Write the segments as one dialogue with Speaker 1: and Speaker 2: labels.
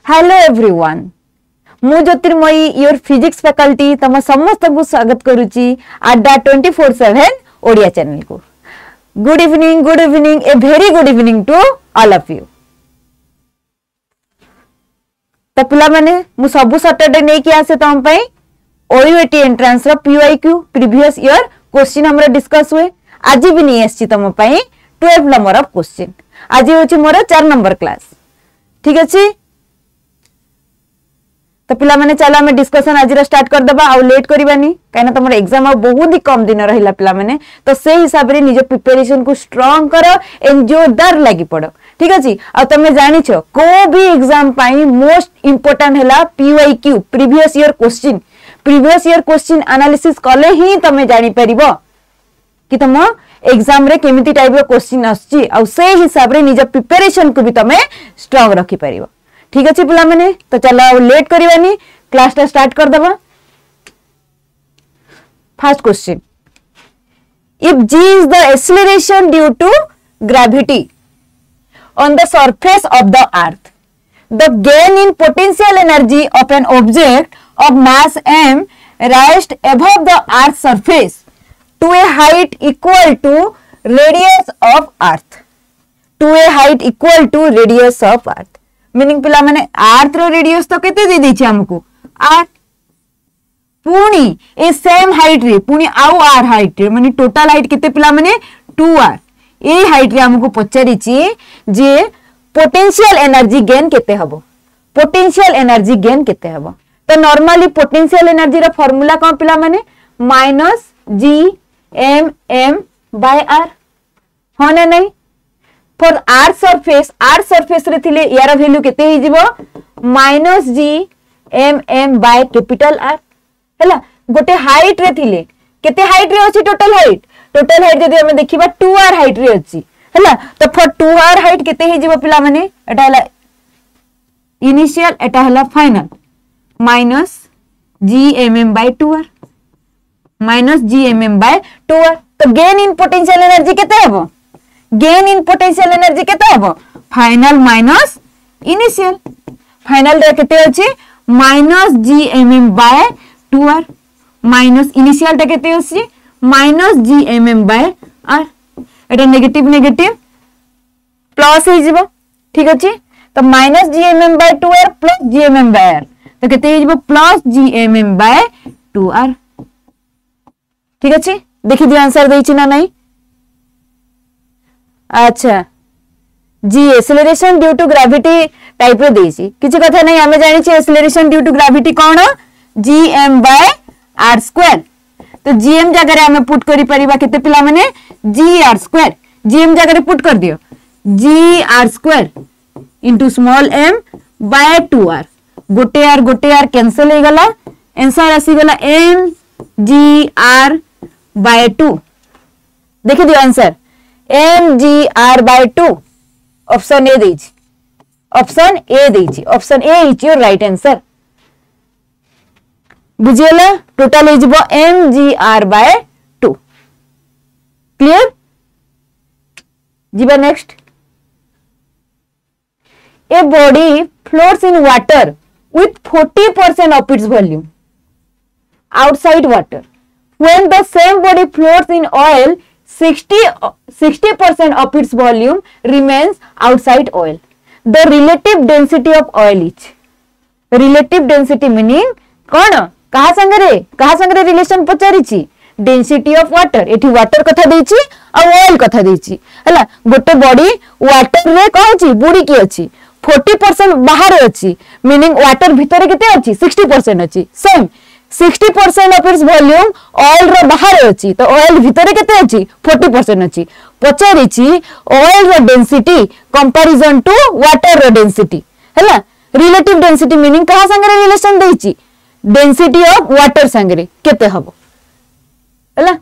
Speaker 1: Hello everyone मु ज्योतिर्मयी your physics faculty तम समस्त को स्वागत करुची अड्डा 24/7 ओडिया चैनल को। Good evening a very good evening to all of you. तो पिला माने मु सब सैटरडे नै कि आसे तम पई ओयूएटी एंट्रेंस रो पीवाईक्यू प्रीवियस ईयर क्वेश्चन हमरा डिस्कस हुए। आज भी नै आछि तम पई 12 नंबर ऑफ क्वेश्चन। आज होछि मोर 4 नंबर क्लास। ठीक अछि तो पिला माने चलो हमें डिस्कशन आज स्टार्ट कर दबा आ लेट करबानी काइना तमर एग्जाम आ बहुत ही कम दिन रहिला पिला माने तो से हिसाब रे निज प्रिपरेशन को स्ट्रांग करो एंड जोरदार लागि पड़ो। ठीक अछि आ तमे जानि छो को भी एग्जाम पाई मोस्ट इंपोर्टेंट हैला PYQ previous year question analysis कले ही तमे जानि परिबो कि तम एग्जाम रे केमिति टाइप रो क्वेश्चन आछि आ से हिसाब रे निज प्रिपरेशन को भी तमे स्ट्रांग रखि परिबो। ठीक अच्छे पिला मैंने तो चलो लेट करवानी क्लास टा स्टार्ट कर दबा। First question, if g is the acceleration due to gravity on the surface of the earth, the gain in potential energy of an object of mass m raised above the earth's surface to a height equal to radius of earth, meaning पिला माने अर्थ रो radius तो केते दे दै छै हमको r पुनी ए same height रे पुनी आउ r हाइट रे माने टोटल हाइट केते पिला माने 2r ए हाइट रे हमको पचारि छी जे पोटेंशियल एनर्जी गेन केते हबो तो नॉर्मली पोटेंशियल एनर्जी रा फार्मूला कोन पिला माने -gmm/r होने नहीं फॉर आर सरफेस रे थिले यार वैल्यू केते ही जीवो -gmm/R हैला गोटे हाइट रे थिले केते हाइट रे अछि टोटल हाइट जदी हम देखिबा 2r हाइट रे अछि हैला तो फॉर 2r हाइट केते ही जीवो पिला माने एटा हला इनिशियल एटा हला फाइनल -gmm/2r तो गेन इन पोटेंशियल एनर्जी केते हबो फाइनल माइनस इनिशियल फाइनल रे केते अछि -gmm/2r माइनस इनिशियल टा केते अछि -gmm/r एटा नेगेटिव प्लस हो जिवो। ठीक अछि तो -gmm/2r प्लस gmm/r तो केते हो जिवो +gmm/2r। ठीक अछि देखि दियो आंसर दैछि ना नहीं। अच्छा जी acceleration due to gravity type रो देछि किछि कथा नै हमें जानि छी एक्सेलरेशन ड्यू टू ग्रेविटी कोन gm/r²। तो gm जगह रे हमें पुट करि परिबा केते पिला माने gr² gm जगह रे पुट कर दियो gr² इनटू स्मॉल m/2r गोटे r कैंसिल हो गला आंसर आसी गला mgr/2। देखि दियो आंसर mgr/2 ऑप्शन ए देछि option A is your right answer. बुझियला टोटल इज mgr/2 क्लियर जीवा next. A body floats in water with 40% of its volume outside water when the same body floats in oil 60% of its volume remains outside oil. The relative density of oil is relative density meaning कौन कहा संगरे relation पचारि छी density of water एठी water कथा देछि आ oil कथा देछि हला गोटे बॉडी वाटर रे कहछि बुडी की अछि 40% बाहर अछि मीनिंग वाटर भीतर केते अछि 60% अछि same 60% of its volume oil रो बाहर अछि तो ऑयल भीतर केते अछि 40% अछि पचारि छी ऑयल रो डेंसिटी कंपैरिजन टू वाटर रो डेंसिटी हैला रिलेटिव डेंसिटी मीनिंग कहा संगे रिलेशन दैछि डेंसिटी ऑफ वाटर संगे केते हबो हैला।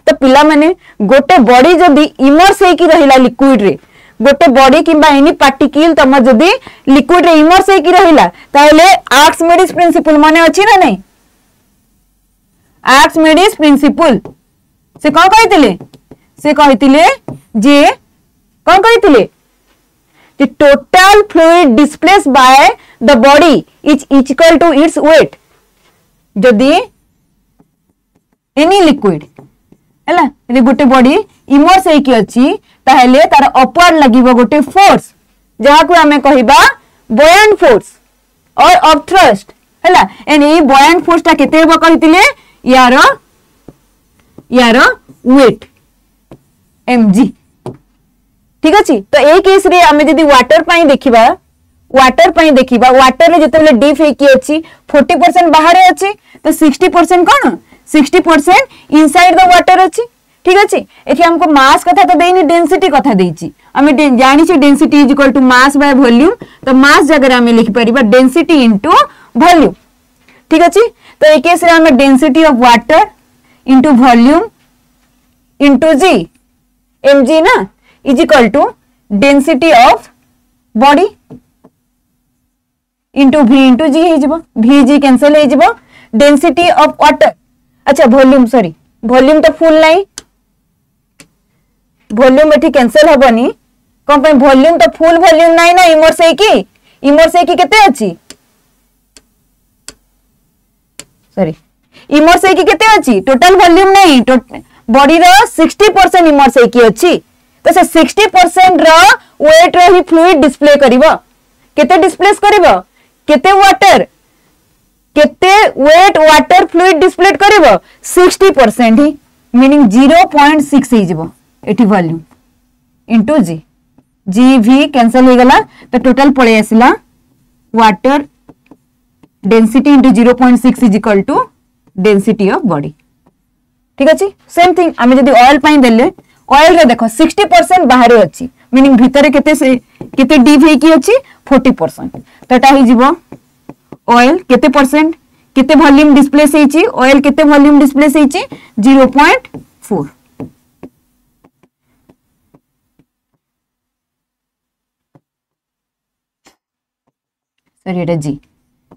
Speaker 1: तो पिला माने गोटे बॉडी जदी इमर्स हे की रहिला लिक्विड रे गोटे बॉडी किंबा एनी पार्टिकल तम जदी लिक्विड रे इमर्स हे की रहिला ताले आर्किमिडीज प्रिंसिपल माने अछि ना नहीं आर्किमिडीज प्रिंसिपल से कोन कहितिले जे कोन कहितिले the total fluid displaced by the body is equal to its weight. जदि any liquid हैला यदि गोटे बॉडी इमर्स होइकी अछि ताहेले तार अपवर्ड लागिबो गोटे फोर्स जहा को हमें कहिबा buoyant force or upthrust हैला एंड ए buoyant force ता केते हेबो कहितिले यार वेट mg ठीक अछि। तो ए केस रे हमें जदि वाटर पाई देखिबा वाटर रे जतले डीप हेकी अछि 40% बाहर अछि तो 60% कोन 60% इनसाइड द वाटर अछि ठीक अछि। एठी हमको मास कथा तो देनी डेंसिटी कथा देछि हमें जानि छी density is equal to mass by volume तो मास जगह हमें लिखि परिबा डेंसिटी इनटू वॉल्यूम ठीक अछि। तो ए केस रे हमें density of water into volume into g mg ना is equal to density of body into v into g हे जिवो vg कैंसिल हे जिवो डेंसिटी ऑफ वाटर अच्छा वॉल्यूम सॉरी वॉल्यूम तो फुल नहीं वॉल्यूम एठी कैंसिल हबनी कोन पे वॉल्यूम तो फुल वॉल्यूम नहीं ना इमर्स हे की केते अछि सॉरी इमर्स हे की केते अछि टोटल वॉल्यूम नहीं बॉडी रो 60% इमर्स हे की अछि तो से 60% रो वेट रो ही फ्लूइड डिस्प्ले करिवो केते डिस्प्लेस करिवो केते वाटर केते वेट वाटर फ्लूइड डिस्प्ले करिवो 60% ही मीनिंग 0.6 हे जिवो एठी वॉल्यूम इनटू जी भी कैंसिल हो गला तो टोटल पळे आसिला water density into 0.6 is equal to density of body ठीक अछि। सेम थिंग आमे जदी ऑयल पाई देले ऑयल रे देखो 60% बाहर अछि मीनिंग भीतर केते डीप हे की अछि 40% तटा ही जीवो ऑयल केते परसेंट केते वॉल्यूम डिस्प्ले सेछि ऑयल केते वॉल्यूम डिस्प्ले सेछि 0.4 सॉरी एटा जी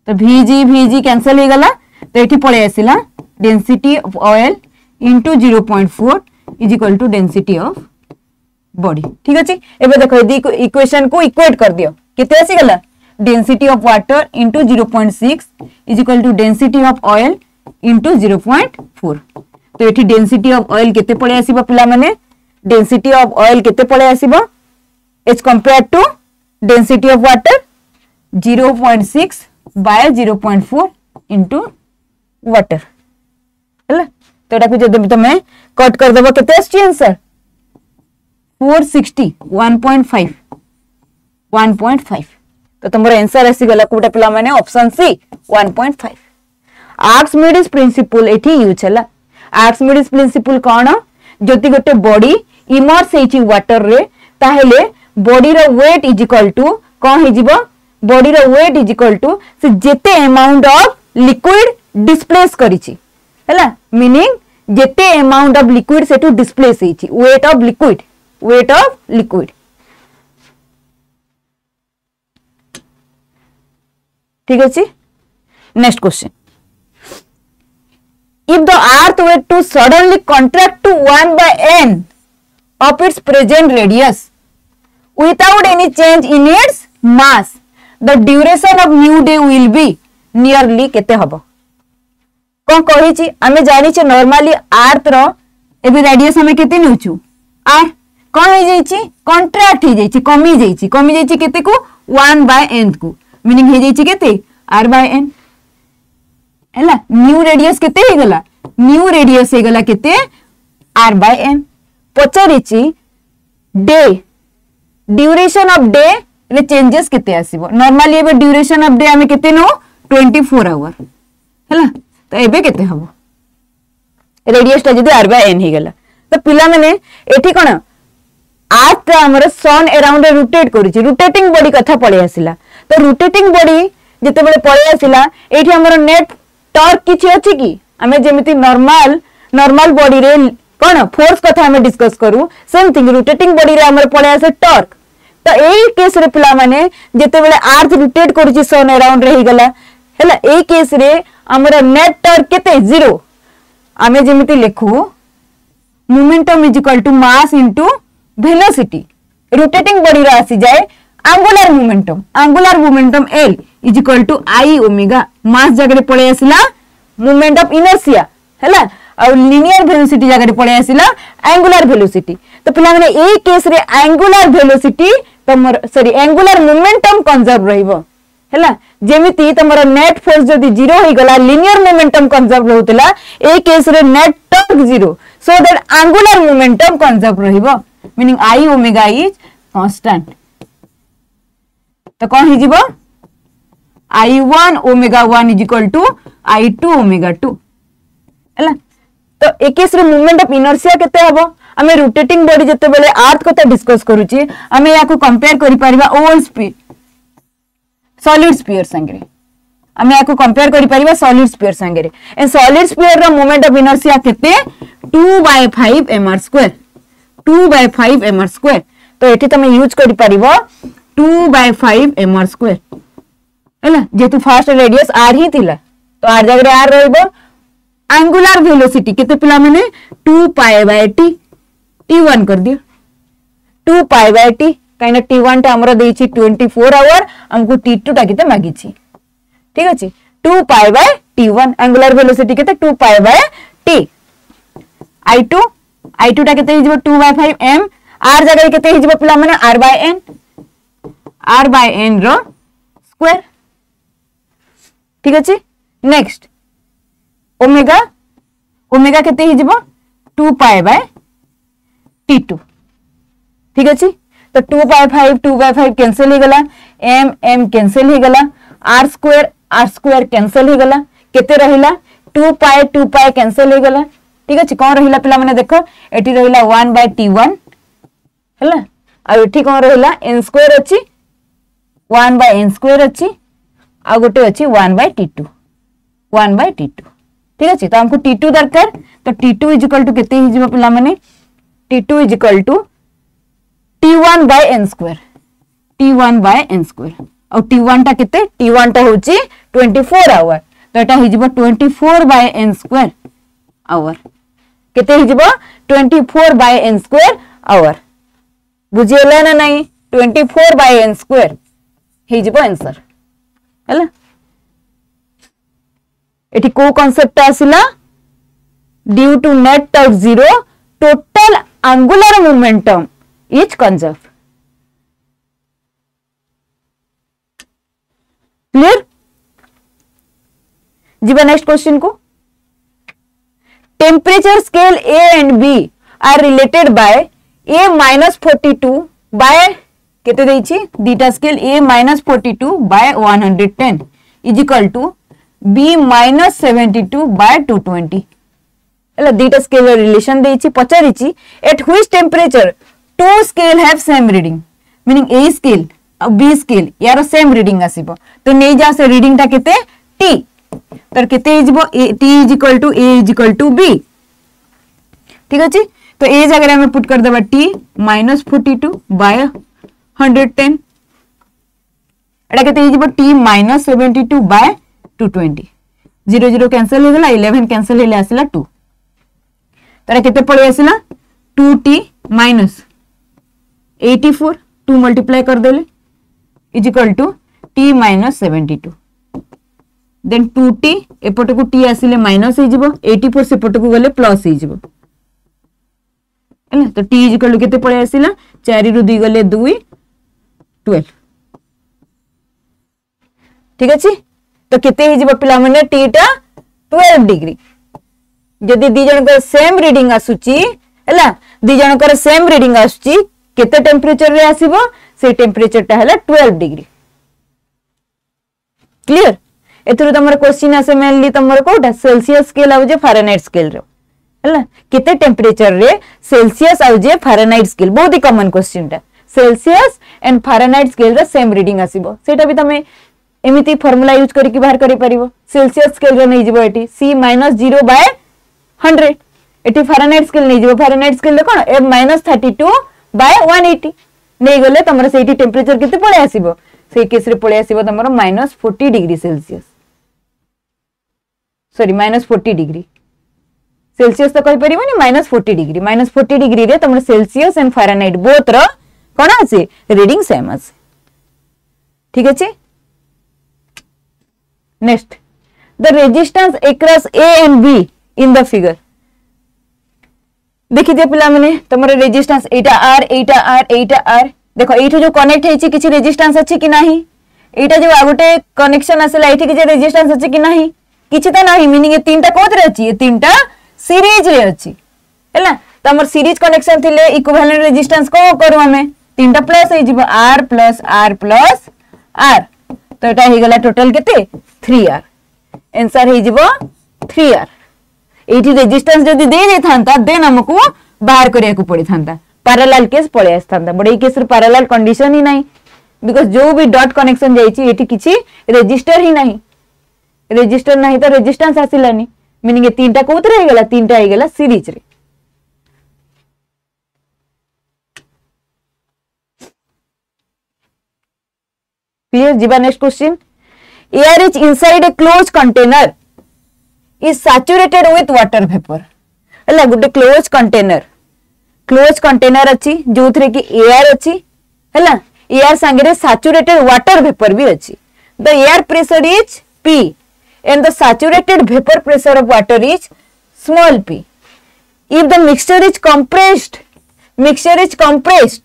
Speaker 1: तो vg कैंसिल हो गला तो एठी पळे आसिला density of oil into 0.4 is equal to density of body ठीक अछि। एबे देखो यदि इक्वेशन को इक्वेट कर दियो केते आसी गला density of water into 0.6 is equal to density of oil into 0.4 तो एठी डेंसिटी ऑफ ऑयल केते पळे आसीबो पिला माने डेंसिटी ऑफ ऑयल केते पळे आसीबो as compare to density of water 0.6 by 0.4 into water हैला तो एटा को जदि तमे कट कर देबो केते आछि आंसर 460 1.5 तो तुमर आंसर आसी गला कोटा पिला माने ऑप्शन सी 1.5 आर्किमिडीज प्रिंसिपल एठी यूज हला आर्किमिडीज प्रिंसिपल कोन जति गोटे बॉडी इमर्स हेछि वाटर रे ताहेले बॉडी रो वेट इज इक्वल टू कोन हे जिवो बॉडी रो वेट इज इक्वल टू से जेते अमाउंट ऑफ लिक्विड डिस्प्लेस करिछि हैला मीनिंग जेते अमाउंट ऑफ लिक्विड से टू डिस्प्लेस हेछि वेट ऑफ लिक्विड ठीक अछि। Next question if the earth were to suddenly contract to 1 by n of its present radius without any change in its mass the duration of new day will be nearly केते हबो कोन कहि छी हमें जानि छी normally अर्थ रो एबे radius हमें केते नेउछु r कोन हे जाई छी कॉन्ट्रैक्ट हे जाई छी कमी जाई छी केते को 1 by n को मीनिंग हे जाई छी केते r by n हैला न्यू रेडियस केते हे गला न्यू रेडियस हे गला केते r by n पचारि छी डे ड्यूरेशन ऑफ डे रे चेंजेस केते आसीबो नॉर्मली एबे ड्यूरेशन ऑफ डे हमें केते नो 24 आवर हैला तो एबे केते हबो रेडियस ता जदी r by n हे गला तो पिला माने एठी कोन अर्थ हमर सन अराउंड रोटेट करू छी रोटेटिंग बॉडी कथा पळे आसिला तो रोटेटिंग बॉडी जते बेले पळे आसिला एठी हमर नेट टॉर्क किछि अछि कि हमें जेमिति नॉर्मल बॉडी रे कोन फोर्स कथा हमें डिस्कस करू सेम थिंग रोटेटिंग बॉडी रे हमर पळे आसे टॉर्क तो एई केस रे पिला माने जते बेले अर्थ रोटेट करू छी सन अराउंड रे गला हैला एई केस रे हमर नेट टॉर्क केते जीरो हमें जेमिति लिखू momentum is equal to mass into velocity rotating body रे आसी जाए angular momentum L is equal to I omega mass जगह पड़े आसिला movement of inertia हैला और linear velocity जगह पड़े आसिला angular velocity तो पिला माने ए केस रे angular velocity तमर सॉरी angular momentum conserve रहिबो हैला जेमिति तमर net force जदी 0 होई गला linear momentum conserve रहउतला ए केस रे net torque 0 so that angular momentum conserve रहिबो meaning I omega is constant तो कौन ही जीवो I1 omega 1 is equal to I2 omega 2 हैला तो एकेस रे मूवमेंट ऑफ इनर्शिया केते हबो हमें रोटेटिंग बॉडी जते बेले अर्थ को डिस्कस करूची हमें याको कंपेयर करि परिबा ओल स्पीड सॉलिड स्फीयर संगे हमें याको कंपेयर करि परिबा सॉलिड स्फीयर संगे ए सॉलिड स्फीयर रो मूवमेंट ऑफ इनर्शिया केते 2/5 mr2 2/5 mr2 तो एठी तमे यूज करि परिबो 2/5 mr2 हैला जेतु फास्ट रेडियस r ही थिला तो r जगह r रहइबो एंगुलर वेलोसिटी केते पिला माने 2π/t t1 कर दियो 2π/t काइना t1 टा हमरा देछि 24 आवर हमको t2 टा केते मागिछि ठीक अछि 2π/t1 एंगुलर वेलोसिटी केते 2π/t i2 टा केते हिजबो 2/5 m r जगह केते हिजबो पिला माने r/n रो स्क्वायर ठीक अछि नेक्स्ट ओमेगा केते हिजबो 2π/t2 ठीक अछि तो 2/5 कैंसिल हो गला m कैंसिल हो गला r स्क्वायर कैंसिल हो गला केते रहिला 2π कैंसिल हो गला ठीक अछि कोन रहिला पिला माने देखो एठी रहिला 1/t1 हैला आ एठी कोन रहिला n स्क्वायर अछि 1/n स्क्वायर अछि आ गोटे अछि 1/t2 ठीक अछि तो हमको t2 दरकार तो t2 इज इक्वल टू केते हि जिवो पिला माने t2 is equal to t1/n square और t1 टा केते t1 टा होची 24 आवर तो एटा हि जिवो 24/n स्क्वायर आवर केते हि जिवो 24/n स्क्वायर आवर बुझियला ना नहीं 24/n स्क्वायर हि जिवो आंसर हैला एठी को कांसेप्ट आसिला due to net torque 0 total angular momentum is conserve clear जीवा नेक्स्ट क्वेश्चन को temperature scale A and B are related by A-42 by केते देछि डीटा scale A-42/110 is equal to B-72/220 एला डीटा स्केल रिलेशन देछि पचारिछि at which temperature two scale have same reading meaning A scale और B scale यार same reading आसीबो तो नै जा से रीडिंग ता केते T तर केते हिजबो T is equal to A is equal to B ठीक अछि तो ए जगह में पुट कर देबा T-42/110 एटा केते हिजबो T-72/220 0 0 कैंसिल हो गला 11 कैंसिल हेले आसिला 2 तरा केते पळे आसिला 2t - 84 2 मल्टीप्लाई कर देले is equal to T-72 then 2t एपट को t आसिले माइनस हे जिवो 84 सेपट को गले प्लस हे जिवो तो t इज इक्वल टू केते पळे आसिला 4 रु 2 गले 2 12 ठीक अछि तो केते हे जिवो पिला माने t टा 12 डिग्री जदी दी जन को सेम रीडिंग आसुची हैला दी जन को सेम रीडिंग आसुची केते टेम्परेचर रे आसीबो से टेम्परेचर टा हैला 12 डिग्री क्लियर एथरो तमर क्वेश्चन आसे मेनली तमर कोटा सेल्सियस स्केल आउ जे फारेनहाइट स्केल रे हैला केते टेम्परेचर रे सेल्सियस आउ जे फारेनहाइट स्केल बहुत ही कॉमन क्वेश्चन टा सेल्सियस एंड फारेनहाइट स्केल रे सेम रीडिंग आसीबो सेटा भी तमे एमिति फार्मूला यूज करि कि बाहर करि परिबो सेल्सियस स्केल रे नै जिवो eighty C - 0/100 eighty Fahrenheit scale नै जिवो फारेनहाइट स्केल ले कोन F - 32/180 नै गले तमर सेठी टेम्परेचर केते पळे आसीबो से केस रे पळे आसीबो तमर -40 degree Celsius sorry -40 degree Celsius तो कहि परिबोनी -40 डिग्री -40 डिग्री रे तमर सेल्सियस एंड फारेनहाइट बोथ रो कोन आसी रीडिंग सेम आसी ठीक अच्छे। Next the resistance across A and be in the figure. देखि दियो पिला माने तमरो resistance Etah are Etah are Etah are देखो एठो जो कनेक्ट हेछि किछि रेजिस्टेंस अछि कि नाही एटा जो आगोटे कनेक्शन आसला एठी किछि रेजिस्टेंस अछि कि नाही किछि त नाही मीनिंग ए तीनटा कोथरे अछि ए तीनटा सीरीज रे अछि हैला त हमर सीरीज कनेक्शन थिले इक्विवेलेंट रेजिस्टेंस को करू हमें तीनटा प्लस हे जिवो r plus r plus r तो एटा हे गला टोटल केते 3r आंसर हे जिवो 3r एठी रेजिस्टेंस जदी दे दे थांता देन हमकु बाहर करिया को पड़ी थांता पैरेलल केस पळे आस्तांता बट ए केस रे पैरेलल कंडीशन ही नाही बिकॉज़ जो भी डॉट कनेक्शन जाईची एठी किछि रेजिस्टर ही नाही रेजिस्टर नाही तो रेजिस्टेंस आसिलानी मीनिंग ए तीनटा कोथरे हे गला तीनटा हे गला सीरीज रे। क्लियर जीवा next question air is inside a close container is saturated with water vapor हला गुटे क्लोज कंटेनर अछि जोथरे कि एयर अछि हला एयर संगे सैचुरेटेड वाटर वेपर भी अछि the air pressure is p and the saturated vapor pressure of water is small p if the mixture is compressed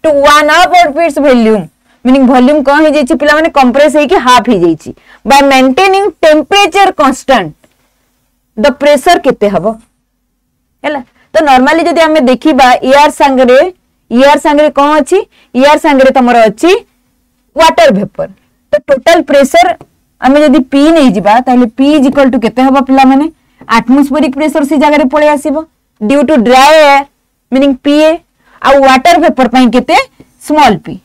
Speaker 1: to 1/2 of its volume meaning volume को हे जेछि पिला माने compress हे कि half हे जेछि by maintaining temperature constant the pressure केते हबो हैला तो नॉर्मली जदी हमें देखिबा एयर संगरे कोन अछि एयर संगरे तमरो अछि वाटर वेपर तो टोटल प्रेशर हमें जदी p नै जिबा ताले p = केते हबो पिला माने एटमॉस्फेरिक प्रेशर से जगह रे पळे आसीबो due to dry air meaning pa आ वाटर वेपर पई केते स्मॉल p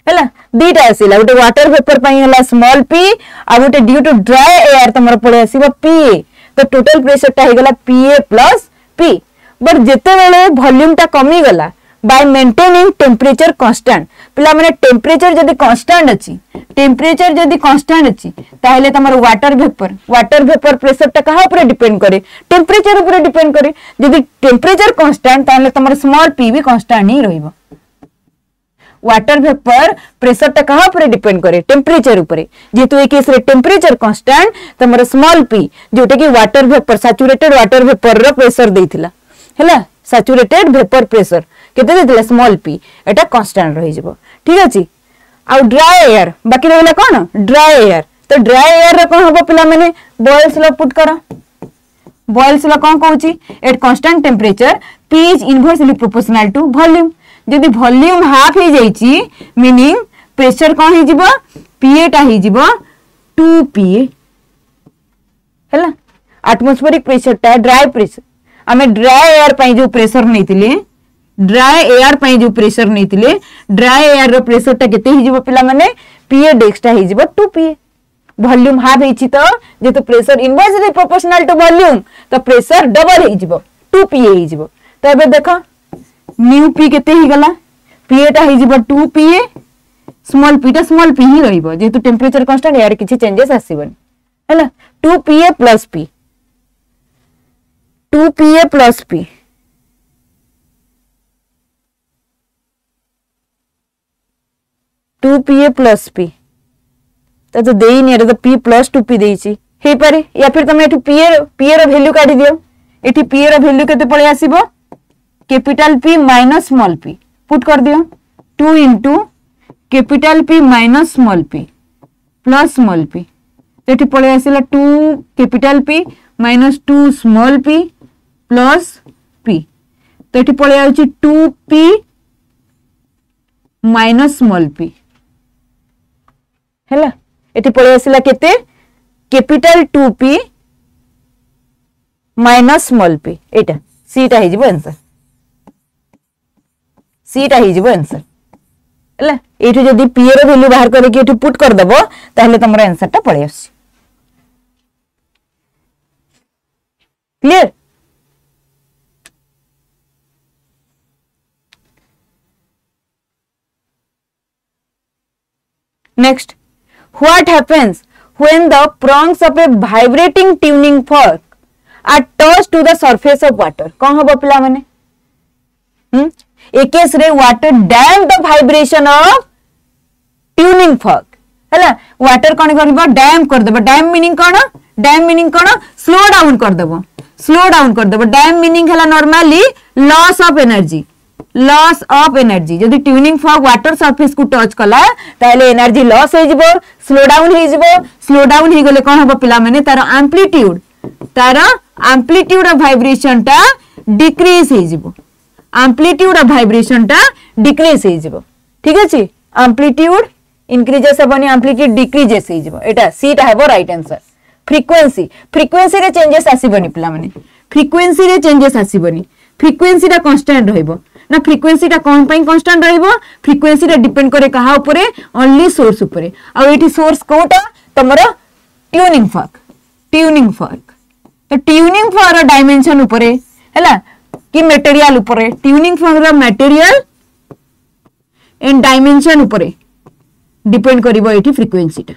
Speaker 1: हैला दीटा आसीला गोटे वाटर वेपर पई हला स्मॉल p आ गोटे ड्यू टू ड्राई एयर तमरो पळे आसीबो pa तो टोटल प्रेशर टा हेगला pa प्लस p बट जेते बेले वॉल्यूम टा कमी गला बाय मेंटेनिंग टेम्परेचर कांस्टेंट पिला माने टेम्परेचर जदी कांस्टेंट अछि ताहेले तमरो वाटर वेपर प्रेशर टा कहा ऊपर डिपेंड करे टेम्परेचर ऊपर डिपेंड करे जदी टेम्परेचर कांस्टेंट ताहेले तमरो स्मॉल p भी कांस्टेंट ही रहइबो वाटर वेपर प्रेशर टा कहा ऊपर डिपेंड करे टेम्परेचर ऊपर जेतु ए केस रे टेम्परेचर कांस्टेंट तमरो स्मॉल p जोटे कि water vapour saturated water vapour रो प्रेशर देथिला हैला सैचुरेटेड वेपर प्रेशर केते देथिला स्मॉल p एटा कांस्टेंट रहि जबो ठीक अछि आ ड्राई एयर बाकी रहला कोन ड्राई एयर तो ड्राई एयर रे कोन हबो पिला माने बॉयल्स लो पुट करो बॉयल्स लो कोन कहूची at constant temperature p is inversely proportional to volume जदी वॉल्यूम हाफ हे जाईची मीनिंग प्रेशर कोन हे जिवो pa टा हे जिवो 2pa हैला एटमॉस्फेरिक प्रेशर टा ड्राई प्रेशर हमें ड्राई एयर पई जो प्रेशर नैतिले ड्राई एयर रो प्रेशर टा केते हे जिवो पिला माने pa डेक्स टा हे जिवो 2pa वॉल्यूम हाफ हेची तो जेतो pressure inversely proportional to volume तो प्रेशर डबल हे जिवो 2pa हे जिवो तो एबे देखो न्यू p केते ही गला pa टा ही जिवो 2pa स्मॉल p टा स्मॉल p ही रहिबो जेतु टेम्परेचर कांस्टेंट यार किछि चेंजेस आसीबन हैला 2pa plus p 2pa plus p तो देई नि रे तो p प्लस 2p देइछि हे पारे या फिर तमे एठु p रो वैल्यू काढी दियो एठी p रो वैल्यू केते पळे आसीबो capital P minus small p put कर दियो 2 into capital P minus small p plus small p एठी पळे आसीला 2 capital P minus 2 small p plus p तो एठी पळे आउची 2p माइनस स्मॉल p हैला एठी पळे आसीला केते capital 2p minus small p एटा c टा हे जिवो आंसर सीटा ही जिवो आंसर हैला एठु जदी p रो वैल्यू बाहर करे कि एठु पुट कर दबो ताहले तमरा आंसर टा पळे आसी clear next what happens when the prongs of a vibrating tuning fork are touched to the surface of water कोन हबो पिला माने ए केस रे water dam the vibration of tuning fork हैला वाटर कोन करबो डैम कर देबो डैम मीनिंग कोन slow down कर देबो डैम मीनिंग हैला नॉर्मली लॉस ऑफ एनर्जी जदी ट्यूनिंग फॉर्क वाटर सरफेस को टच कला ताले एनर्जी लॉस हो जिवो स्लो डाउन ही गले कोन हबो पिला माने तार एम्पलीट्यूड ऑफ वाइब्रेशन टा डिक्रीज हो जिवो ठीक अछि एम्पलीट्यूड इंक्रीजेस हेबनी एम्पलीट्यूड डिक्रीजेस हो जिवो एटा सी टा हेबो राइट आंसर फ्रीक्वेंसी रे चेंजेस आसीबनी पिला माने फ्रीक्वेंसी टा कांस्टेंट रहइबो ना फ्रीक्वेंसी टा कोन पई कांस्टेंट रहइबो फ्रीक्वेंसी टा डिपेंड करे कहा ऊपरे ओनली सोर्स ऊपरे आ एठी सोर्स कोटा तमरो ट्यूनिंग फॉर्क तो ट्यूनिंग फॉर्क डायमेंशन ऊपरे हैला कि मटेरियल ऊपरे tuning fork material and dimension ऊपरे डिपेंड करिवो एठी फ्रीक्वेंसी टा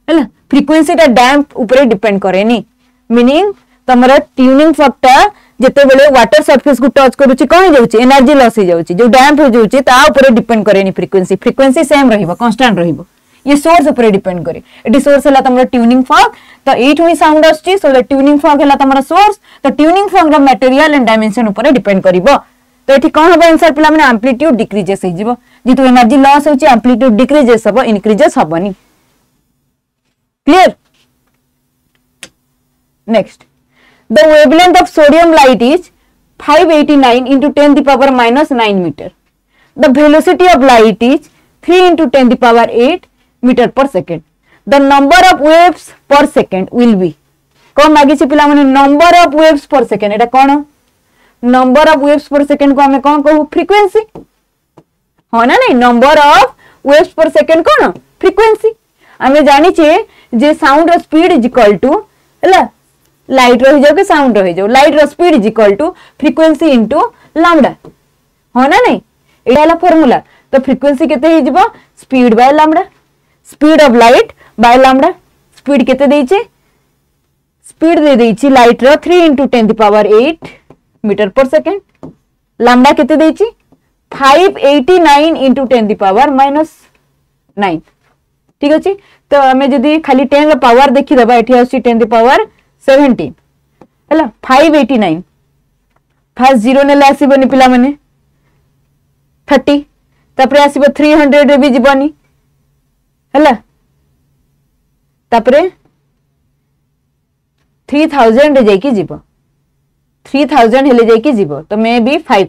Speaker 1: हैला फ्रीक्वेंसी टा डैम्प ऊपरे डिपेंड करेनी मीनिंग तमरा ट्यूनिंग फॉर्क टा जेते बेले वाटर सरफेस को टच करूची कोन जाउची एनर्जी लॉस हो जाउची जो डैम्प हो जाउची ता ऊपर डिपेंड करेनी फ्रीक्वेंसी सेम रहिबो कांस्टेंट रहिबो ये सोर्स ऊपर डिपेंड करे एटी सोर्स हला तमरा ट्यूनिंग फॉर्क तो एठु ही साउंड आछी सो द ट्यूनिंग फॉर्क हला तमरा सोर्स तो tuning fork raw material and dimension ऊपर डिपेंड करिवो तो एठी कोन हबो आंसर पिला माने एम्पलीट्यूड डिक्रीजेस हो जिवो जेतु एनर्जी लॉस होची एम्पलीट्यूड डिक्रीजेस हबो इंक्रीजेस हबोनी clear next The wavelength of sodium light is 589 into 10 the power minus 9 meter. The velocity of light is 3 into 10 the power 8 meter per second. The number of waves per second will be. कौन मागी छि पिला माने number of waves per second Etah cone number of waves per second को हमें कौन कहू frequency हो ना नहीं number of waves per second cone frequency हमें जानि छे जे sound speed is equal to हला लाइट रही जाओ कि साउंड रही जाओ लाइट रो speed is equal to frequency into lambda हो ना नहीं एटा वाला फार्मूला तो फ्रीक्वेंसी केते ही जिवो speed by lambda speed of light by lambda speed केते देइचे स्पीड दे देइची लाइट रो 3 into 10 the power 8 metre per second lambda केते देइची 589 into 10 the power minus 9 ठीक अछि तो हमें जदी खाली 10 रो पावर देखि दबा एठी आसी 10 the power 17 हैला 589 फर्स्ट जीरो नेले आसीबनी पिला माने 30 तापरे आसीबो 300 रे भी जीवनी हैला तापरे 3000 रे जाई की जीवो 3000 हेले जाई की जीवो तो मे बी 5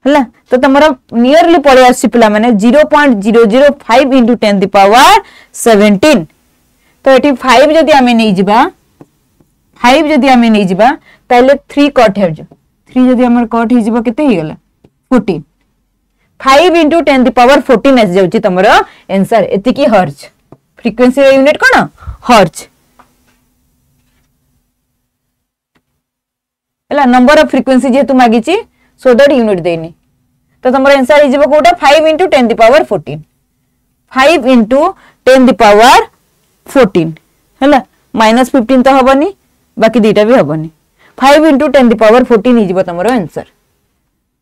Speaker 1: हैला तो तमरा नियरली पळे आसी पिला माने 0.005 into 10 the power 17 तो एटी 5 जदी हमें नहीं जिबा 5 जदी हमें नहीं जिबा ताले 3 कट हे जो 3 जदी हमर कट हे जिबो केते हे गेला 14 5 into 10 the power 14 एस जाउची तमरो आंसर एति की हर्ट्ज फ्रीक्वेंसी रे यूनिट कोन हर्ट्ज हला नंबर ऑफ फ्रीक्वेंसी जे तू मागीची सो दैट यूनिट देनी तो तमरो आंसर हे जिबो Kota 5 into 10 the power 14 5 into 10 the power 14 हैला माइनस 15 तो हबनी बाकी दीटा भी हबनी 5 into 10 the power 14 ही जीवो तमरो आंसर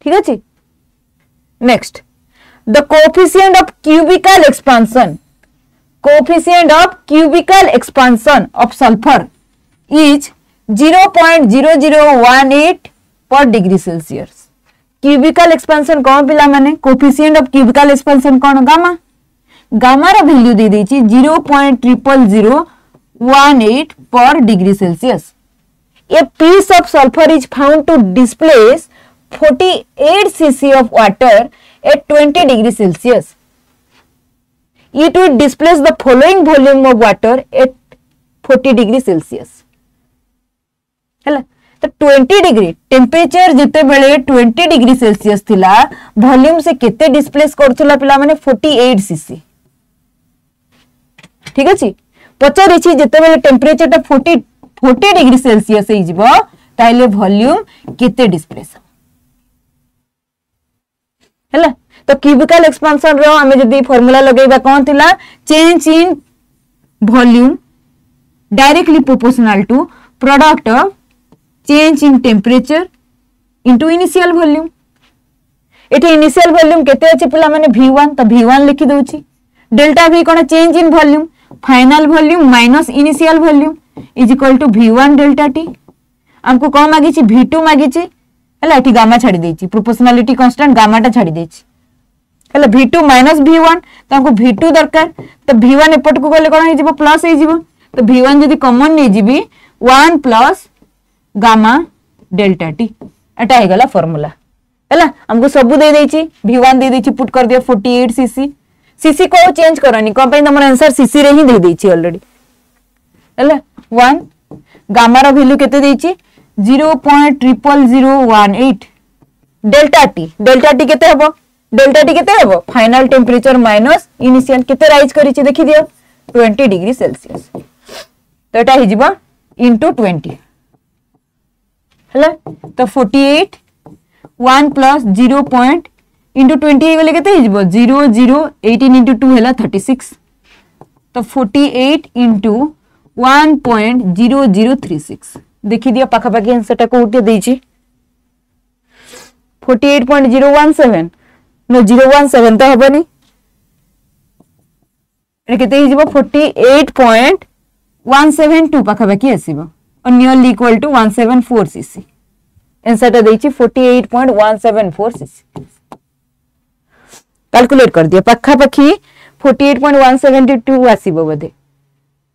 Speaker 1: ठीक अछि next the coefficient of cubical expansion of sulphur is 0.0018 per degree Celsius cubical expansion कोन पिला माने कोएफिशिएंट ऑफ क्यूबिकल एक्सपांशन कोन गामा गामा रा वैल्यू दे देची 0.0018 per degree Celsius. A piece of sulfur is found to displace 48 cc of water at 20 degree Celsius. It will displace the following volume of water at 40 degree Celsius. हैला तो 20 degree temperature जिते बेले 20 degree Celsius थिला volume से केते displace करथुला पिला माने 48 CC ठीक अछि पचारे छी जते बेले टेम्परेचर ता 40 डिग्री सेल्सियस हे जिवो ताइले वॉल्यूम केते डिस्प्लेस हैला तो क्यूबिकल एक्सपांशन रो हमें जदी फार्मूला लगेबा कोन थिला change in volume directly proportional to product of change in temperature into initial volume एठी इनिशियल वॉल्यूम केते अछि पिला माने v1 तो v1 लिखि दोछि डेल्टा V कोन change in volume final volume minus initial volume is equal to V1 delta T हमको कौन मागी V2 मागी है एटी गामा छाड़ी देछि प्रोपोर्शनलिटी कांस्टेंट गामा टा छाड़ी देछि है V2 माइनस V1 तो हमको V2 दरकार तो V1 एपट को गले कोन हे प्लस हे तो V1 जदी कॉमन नै जिबी 1 प्लस गामा डेल्टा टी एटा हे गला फार्मूला है हमको सब दे देछि V1 दे देछि पुट कर दियो 48 सीसी सीसी को चेंज करनी कोन पे हमर आंसर सीसी रे ही दे देछि ऑलरेडी है 1 गामा रो वैल्यू केते देछि 0.00018 डेल्टा टी केते हबो फाइनल टेम्परेचर माइनस इनिशियल केते राइज करिछि देखि दियो 20 डिग्री सेल्सियस तो एटा हि जिवो इनटू 20 हला तो 48 1 प्लस 0 पॉइंट इंटू 20 गले केते हि जिवो 18 इंटू 2 हला 36 तो 48 इंटू 1.0036 देखि दियो पाखा पाखी आंसर टा कोटे देछि 48.017 नो 017 तो हबनी ए केते हि जिवो 48.172 पाखा पाखी आसीबो और nearly equal to 174 CC answer टा देछि 48.174 सीसी कैलकुलेट कर दियो पाखा पाखी 48.172 आसीबो बदे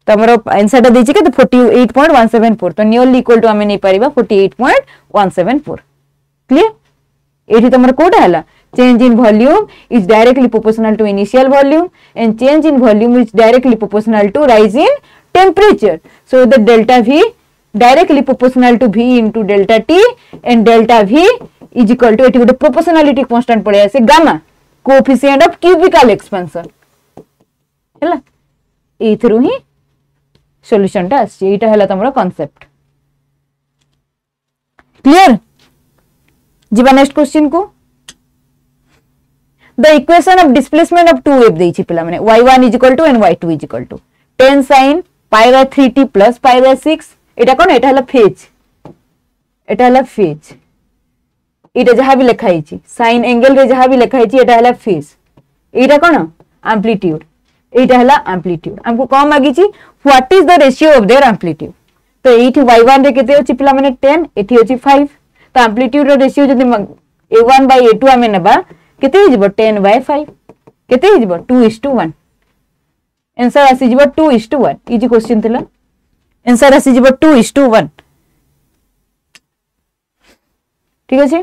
Speaker 1: तमरो आंसर टा देछि के 48.174 तो नियरली इक्वल टू हमें नहीं परिबा 48.174 क्लियर एठी तमरो कोड हला change in volume is directly proportional to initial volume and change in volume is directly proportional to rise in temperature so the delta V directly proportional to V into delta T and delta V is equal to एठी गोटे proportionality constant पड़े आसे gamma coefficient of cubical expansion हैला एथरु ही solution टा आसी एटा हैला तमरो concept clear जीवा next question को the equation of displacement of two wave देछि पिला माने y1 = and y2 = tan sin pi by 3t plus pi by 6 एटा कोन एटा हला फेज एटा जहा भी लिखा हिची sin एंगल रे जहा भी लिखा हिची एटा हला फेज एटा कोन एम्पलीट्यूड एटा हला एम्पलीट्यूड हमको कम मागी छि what is the ratio of their amplitude तो एठी y1 रे केते अछि पिला माने 10 एठी अछि 5 तो एम्पलीट्यूड रो रेशियो जदी a1 by a2 हमें नेबा केते हि जिवो 10 by 5 केते हि जिवो 2:1 आंसर आसी जिवो 2:1 इजी क्वेश्चन थिला आंसर आसी जिवो 2:1 ठीक अछि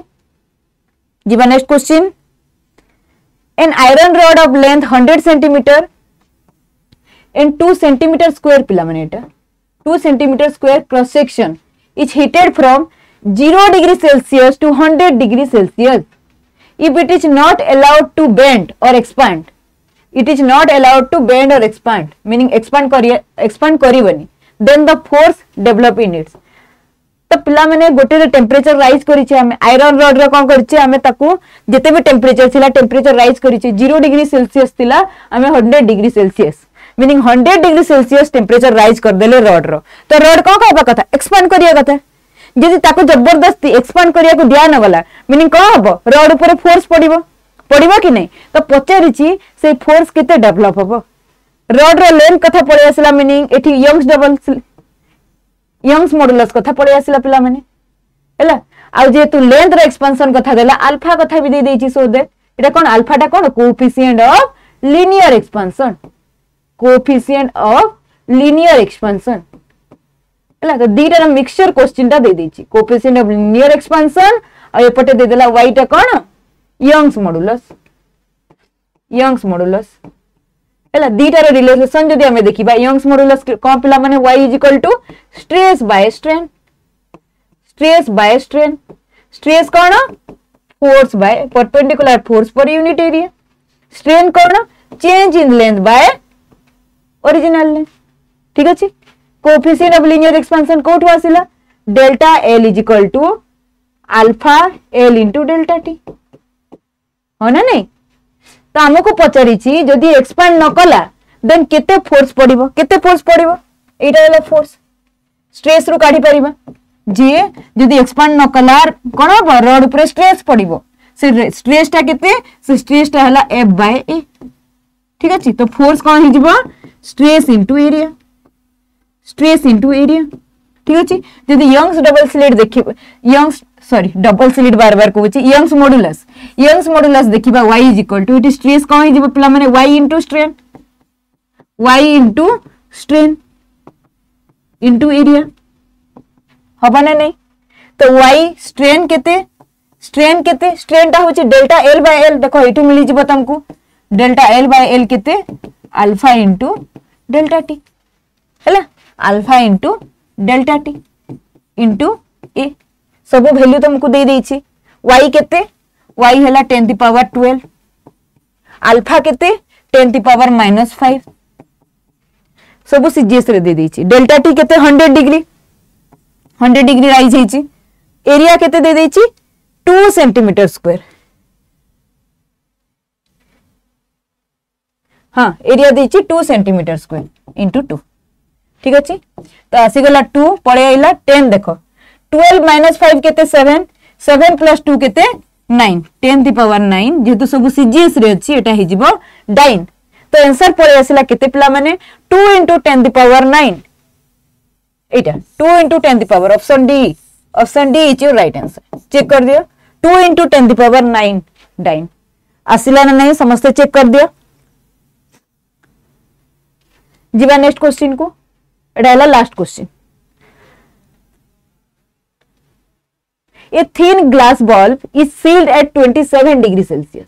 Speaker 1: जिवो next question an iron rod of length 100 cm and 2 cm square पिला माने एटा 2 cm square cross section is heated from 0 degree celsius to 100 degree celsius if it is not allowed to bend or expand meaning expand करबनी then the force develop in it तो पिला माने गोटे temperature rise करिछि हमें iron rod रे कोन करिछि हमें ताकू जते भी टेम्परेचर थिला टेम्परेचर राइज करिछि 0 डिग्री सेल्सियस थिला हमें 100 degree Celsius meaning 100 degree Celsius temperature rise कर देले रॉड रो तो रॉड कोन कहबा कथा एक्सपांड करिया कथा जदि ताको जबरदस्ती एक्सपांड करिया को दिया न गला मीनिंग कोन हबो रॉड ऊपर फोर्स पड़िबो कि नहीं तो पचारिछि से फोर्स केते डेवलप हबो रॉड रो लेंथ कथा पड़े आसला मीनिंग एठी यंग्स मॉडुलस कथा पड़े आसला पिला माने हैला आ जे तू लेंथ रो एक्सपेंशन कथा देला अल्फा कथा भी दे देछि सो दे एटा कोन अल्फाटा कोन कोएफिशिएंट ऑफ लीनियर एक्सपेंशन हैला तो दीटा मिक्सचर क्वेश्चन टा दे देछि कोएफिशिएंट ऑफ लीनियर एक्सपेंशन आ एपटे दे देला y टा कोन यंग्स मॉडुलस हैला दीटा रो रिलेशन जदी हमें देखिबा यंग्स मॉडुलस कोन पिला माने y = stress by strain stress कोन force by perpendicular force per unit area strain कोन change in length by original length ठीक अछि कोएफिशिएंट ऑफ लीनियर एक्सपेंशन कोठो आसिला delta L = alpha L * delta t हो ना नहीं तो हमको पचारिछि जदी एक्सपांड न कला देन केते फोर्स पड़िबो एटा वाला फोर्स स्ट्रेस रो काढी परिबा जे जदी एक्सपांड न कला कोन रॉड ऊपर स्ट्रेस पड़िबो से स्ट्रेस टा केते से स्ट्रेस टा हला F/A ठीक अच्छे तो फोर्स कौन हो stress into area stress into area ठीक अच्छे जदि यंग्स डबल स्लिट देखिए यंग्स सॉरी डबल स्लिट बार बार कहूँ यंग्स मॉड्यूलस देखिबा y is equal to it stress कौन हो पिला माने y into strain into area हबा ना नहीं तो y स्ट्रेन टा होची डेल्टा l बाय l देखो एटू मिली जिवो तुमको डेल्टा l बाय l केते अल्फा इंटू डेल्टा t हैला alpha into delta t into a सब वैल्यू तुमको दे देछि y केते y हैला 10 टू पावर 12 अल्फा केते 10 टू पावर -5 सब सीजीएस रे दे देछि डेल्टा t केते 100 डिग्री राइज हेछि एरिया केते दे देछि 2 सेंटीमीटर स्क्वायर हाँ एरिया देछि 2 सेंटीमीटर स्क्वायर इंटू 2 ठीक अछि तो आसी गला 2 पळे आइला 10 देखो 12 - 5 केते 7 7 + 2 केते 9 10 टू पावर 9 जेतु सब सीजीएस रे अछि एटा हि जिवो डाइन तो आंसर पळे आसिला केते पिला माने 2 * 10 to power 9 Etah 2 * 10 to power option D is your right answer check कर दियो 2 * 10 टू पावर 9 डाइन आसिला ना नहीं समस्त चेक कर दियो जीवा नेक्स्ट क्वेश्चन को एटा हला last question A thin glass bulb is sealed at 27 degrees Celsius.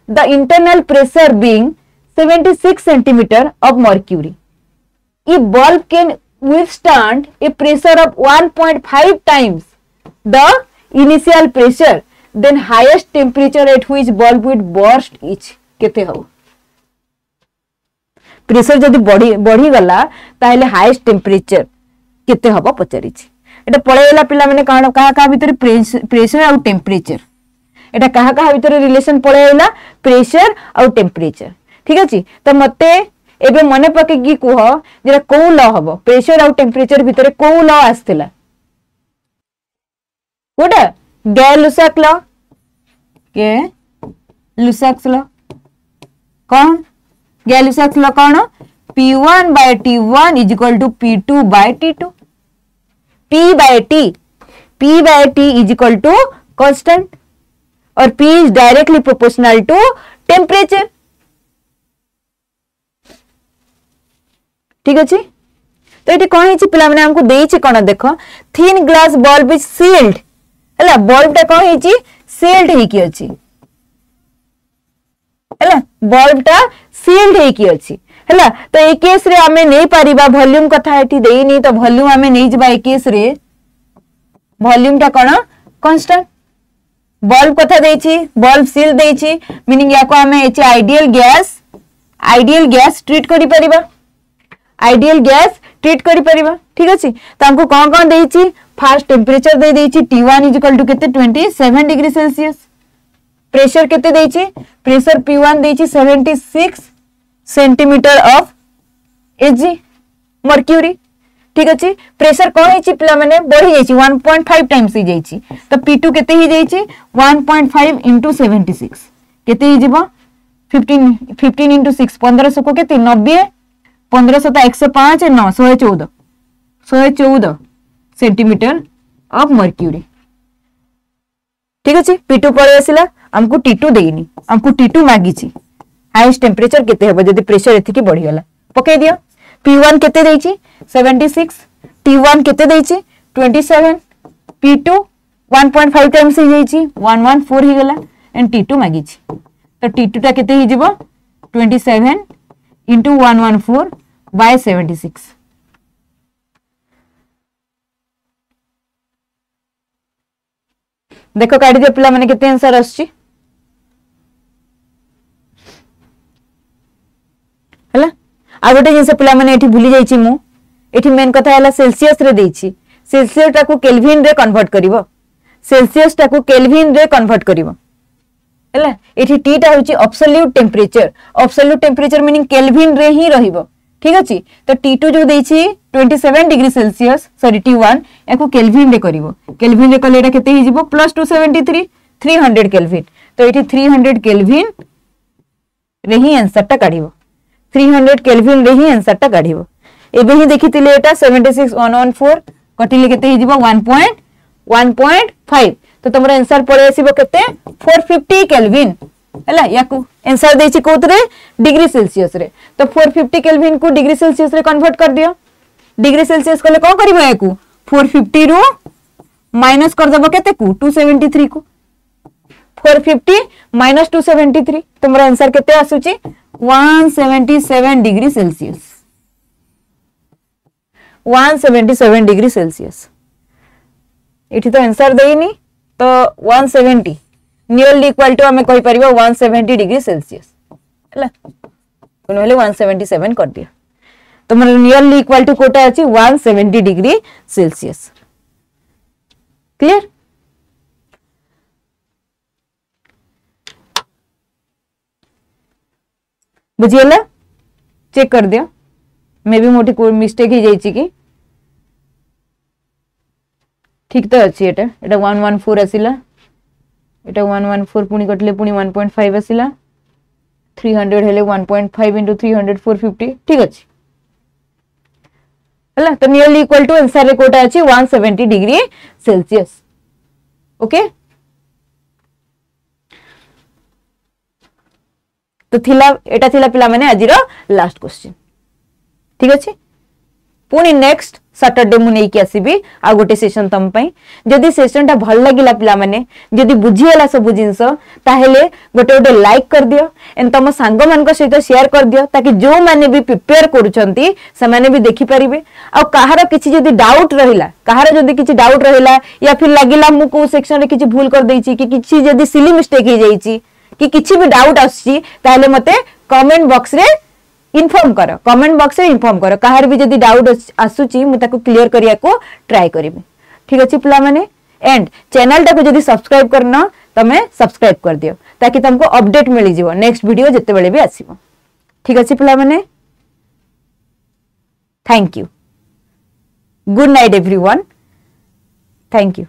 Speaker 1: The internal pressure being 76 centimeter of mercury. If bulb can withstand a pressure of 1.5 times the initial pressure, then highest temperature at which bulb would burst is केते हो pressure जदि बढ़ी गला ताहले highest temperature केते हबो पचारि छी एटा पळेला पिला माने काण कहा भीतर प्रेशर और टेम्परेचर एटा कहा भीतर रिलेशन पळेला प्रेशर और टेम्परेचर ठीक अछि तो मते एबे मने पके की कुह जेरा को लॉ हबो प्रेशर और टेम्परेचर भीतर को लॉ आस्थिला कोटा गैलुसाक लॉ के लुसाक्स लॉ कौन गैलुसाक्स लॉ कौन P1 by T1 is equal to P2 by T2 P by T is equal to constant और P is directly proportional to temperature ठीक अछि तो एटी कोन हिची पिला माने हमको देई छै कोन देखो thin glass bulb is sealed हला बल्ब टा कोन हिची सील्ड हे की अछि हला बल्ब टा सील्ड हे की अछि हला तो ए केस रे हमें नहीं पारिबा वॉल्यूम कथा एटी देई नहीं तो वॉल्यूम हमें नहीं जबा ए केस रे वॉल्यूम टा कोन कांस्टेंट बल्ब कथा देई छी बल्ब सील देई छी मीनिंग या को हमें एच आइडियल गैस ट्रीट करि परिबा आइडियल गैस ट्रीट करि परिबा ठीक अछि त हमको कोन देई छी फर्स्ट टेम्परेचर देई छी T1 = केते 27 डिग्री सेल्सियस प्रेशर केते देई छी प्रेशर P1 देई छी 76 सेंटीमीटर ऑफ Hg मर्क्यूरी ठीक अछि प्रेशर कोन हिची पिला माने बढ़ी जाई छी 1.5 टाइम्स ही जाई छी तो P2 केते ही जाई छी 1.5 * 76 केते ही जीवो 15 * 6 1500 को केते 90 1500 तो 105 9 114 सेंटीमीटर ऑफ मर्क्यूरी ठीक अछि P2 पळे आसिला हमको T2 देइनी हमको T2 मागी छी हाईएस्ट टेम्परेचर केते हेबो जदी प्रेशर एथि की बढ़ी गला पके दियो P1 केते देई छी 76 T1 केते देई छी 27 P2 1.5 टाइम्स ही जाई छी 114 ही गला एंड T2 मागी छी तो T2 टा केते ही जीवो 27 * 114 by 76 देखो काढी दे पिला माने केते आंसर आछी हला आ गोटे जिंस पिला माने एठी भूली जाई छी मु एठी मेन कथा हला सेल्सियस रे देई छी सेल्सियस टा को केल्विन रे कन्वर्ट करिवो सेल्सियस टा को केल्विन रे कन्वर्ट करिवो हला एठी टी टा होची एब्सोल्यूट टेम्परेचर मीनिंग केल्विन रे ही रहिबो ठीक अछि तो T2 जो देई छी 27 डिग्री सेल्सियस सॉरी T1 एको केल्विन रे करिवो केल्विन रे कले एटा केते ही जिवो +273 300 केल्विन तो एठी 300 केल्विन रे ही आंसर टा काढिबो 300 केल्विन रे ही आंसर टा काढिबो एबे ही देखिथिले एटा 76114 कटिले केते हि जिवो 1.5 तो तमरा आंसर पळे आसीबो केते 450 केल्विन हला याकू आंसर देछि कोतरे डिग्री सेल्सियस रे तो 450 केल्विन को डिग्री सेल्सियस रे कन्वर्ट कर दियो डिग्री सेल्सियस कले कोन करबो याकू 450 रु माइनस कर देबो केते को 273 को 450 माइनस 273 तमरा आंसर केते आसुची 177 डिग्री सेल्सियस 177 डिग्री सेल्सियस इठी तो आंसर देइनी तो 170 नियरली इक्वल टू हमें कहि परिबो 170 डिग्री सेल्सियस हला कोन हेले 177 कर दिया तो मन नियरली इक्वल टू कोटा अछि 170 डिग्री सेल्सियस क्लियर बुझियला चेक कर दियो मे भी मोटी कोई मिस्टेक ही जाइछि कि ठीक तो अछि एटा 114 आसिला एटा 114 पुनी कटले पुनी 1.5 आसिला 300 हेले 1.5 into 300 450 ठीक अछि हला तो नियरली इक्वल टू आंसर रे कोटा अछि 170 डिग्री सेल्सियस ओके तो थिला एटा थिला पिला माने आजिर लास्ट क्वेश्चन ठीक अछि पुनी नेक्स्ट सैटरडे मु नै कि आसीबी आ गोटे सेशन तम पई जदी सेशन टा भल लागिला पिला माने जदी बुझियला सब जिंस ताहेले गोटे गोटे लाइक कर दियो एन तम सांग मान को सहित शेयर कर दियो ताकि जो माने भी प्रिपेयर करूछंती से माने भी देखि परिबे आ कहार किछि जदी डाउट रहिला कहार जदी किछि डाउट रहिला या फिर लागिला मु को सेक्शन रे किछि भूल कर देछि कि किछि जदी सिली मिस्टेक हे जाईछि कि किछि भी डाउट आछि ताहेले मते कमेंट बॉक्स रे इन्फॉर्म करो कमेंट बॉक्स रे इन्फॉर्म करो कहार भी जदी डाउट आसुची मु ताको क्लियर करिया को ट्राई करिबे ठीक अछि पिला माने एंड चैनल टाको जदी सब्सक्राइब करना तमे सब्सक्राइब कर दियो ताकि तुमको अपडेट मिली जिवो नेक्स्ट वीडियो जते बेले भी आसीबो ठीक अछि पिला माने thank you good night everyone thank you